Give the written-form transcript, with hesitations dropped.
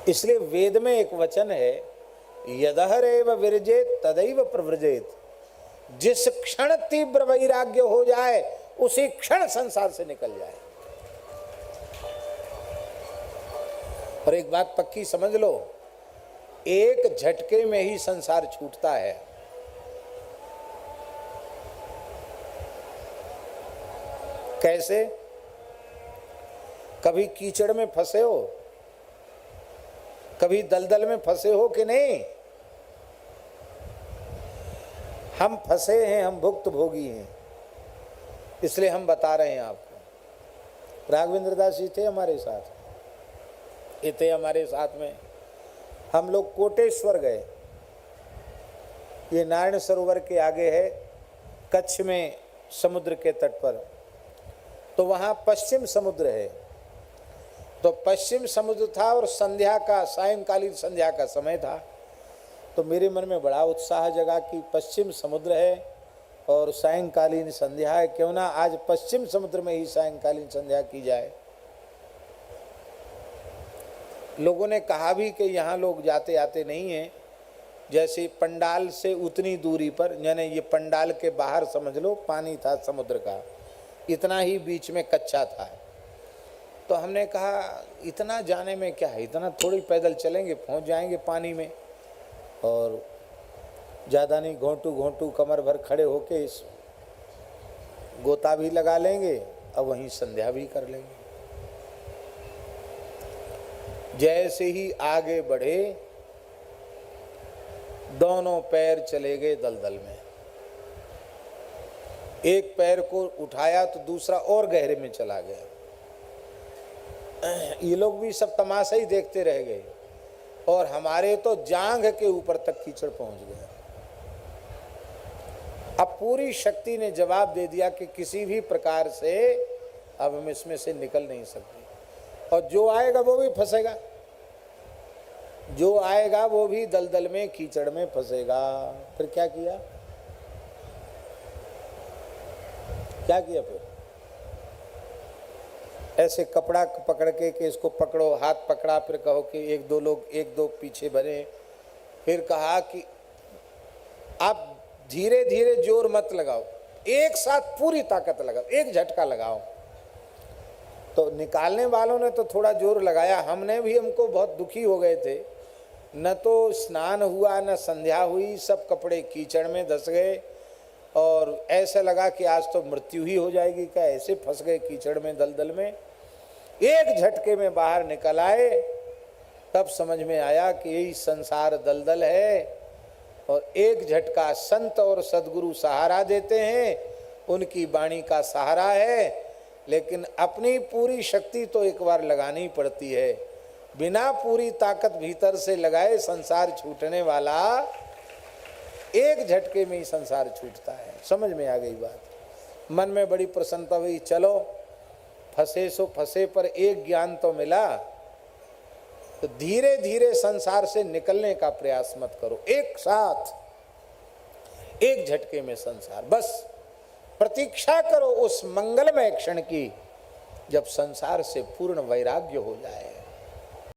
इसलिए वेद में एक वचन है, यदहरेव विरजेत तदैव प्रव्रजेत। जिस क्षण तीव्र वैराग्य हो जाए उसी क्षण संसार से निकल जाए। और एक बात पक्की समझ लो, एक झटके में ही संसार छूटता है। कैसे? कभी कीचड़ में फंसे हो, कभी दलदल में फंसे हो कि नहीं? हम फंसे हैं, हम भुक्त भोगी हैं, इसलिए हम बता रहे हैं आपको। राघवेंद्र दास जी थे हमारे साथ, ये थे हमारे साथ में। हम लोग कोटेश्वर गए, ये नारायण सरोवर के आगे है, कच्छ में, समुद्र के तट पर। तो वहाँ पश्चिम समुद्र है, तो पश्चिम समुद्र था और संध्या का, सायंकालीन संध्या का समय था। तो मेरे मन में बड़ा उत्साह जगा कि पश्चिम समुद्र है और सायंकालीन संध्या है, क्यों ना आज पश्चिम समुद्र में ही सायंकालीन संध्या की जाए। लोगों ने कहा भी कि यहाँ लोग जाते आते नहीं हैं, जैसे पंडाल से उतनी दूरी पर, यानी ये पंडाल के बाहर समझ लो पानी था समुद्र का, इतना ही बीच में कच्चा था। तो हमने कहा इतना जाने में क्या है, इतना थोड़ी पैदल चलेंगे, पहुंच जाएंगे पानी में, और ज़्यादा नहीं, घोंटू घोंटू कमर भर खड़े होके इस गोता भी लगा लेंगे और वहीं संध्या भी कर लेंगे। जैसे ही आगे बढ़े, दोनों पैर चले गए दलदल में। एक पैर को उठाया तो दूसरा और गहरे में चला गया। ये लोग भी सब तमाशा ही देखते रह गए, और हमारे तो जांघ के ऊपर तक कीचड़ पहुंच गया। अब पूरी शक्ति ने जवाब दे दिया कि किसी भी प्रकार से अब हम इसमें से निकल नहीं सकते, और जो आएगा वो भी फंसेगा, जो आएगा वो भी दलदल में, कीचड़ में फंसेगा। फिर क्या किया? क्या किया फिर? ऐसे कपड़ा पकड़ के कि इसको पकड़ो, हाथ पकड़ा, फिर कहो कि एक दो लोग, एक दो पीछे बने। फिर कहा कि आप धीरे धीरे जोर मत लगाओ, एक साथ पूरी ताकत लगाओ, एक झटका लगाओ। तो निकालने वालों ने तो थोड़ा जोर लगाया, हमने भी, हमको बहुत दुखी हो गए थे। न तो स्नान हुआ न संध्या हुई, सब कपड़े कीचड़ में धंस गए, और ऐसा लगा कि आज तो मृत्यु ही हो जाएगी। क्या ऐसे फंस गए कीचड़ में, दलदल में। एक झटके में बाहर निकल आए, तब समझ में आया कि यही संसार दलदल है, और एक झटका संत और सदगुरु सहारा देते हैं, उनकी वाणी का सहारा है। लेकिन अपनी पूरी शक्ति तो एक बार लगानी पड़ती है, बिना पूरी ताकत भीतर से लगाए संसार छूटने वाला एक झटके में ही संसार छूटता है। समझ में आ गई बात? मन में बड़ी प्रसन्नता हुई। चलो फंसे सो फंसे, पर एक ज्ञान तो मिला। तो धीरे धीरे संसार से निकलने का प्रयास मत करो, एक साथ एक झटके में संसार। बस प्रतीक्षा करो उस मंगलमय क्षण की, जब संसार से पूर्ण वैराग्य हो जाए।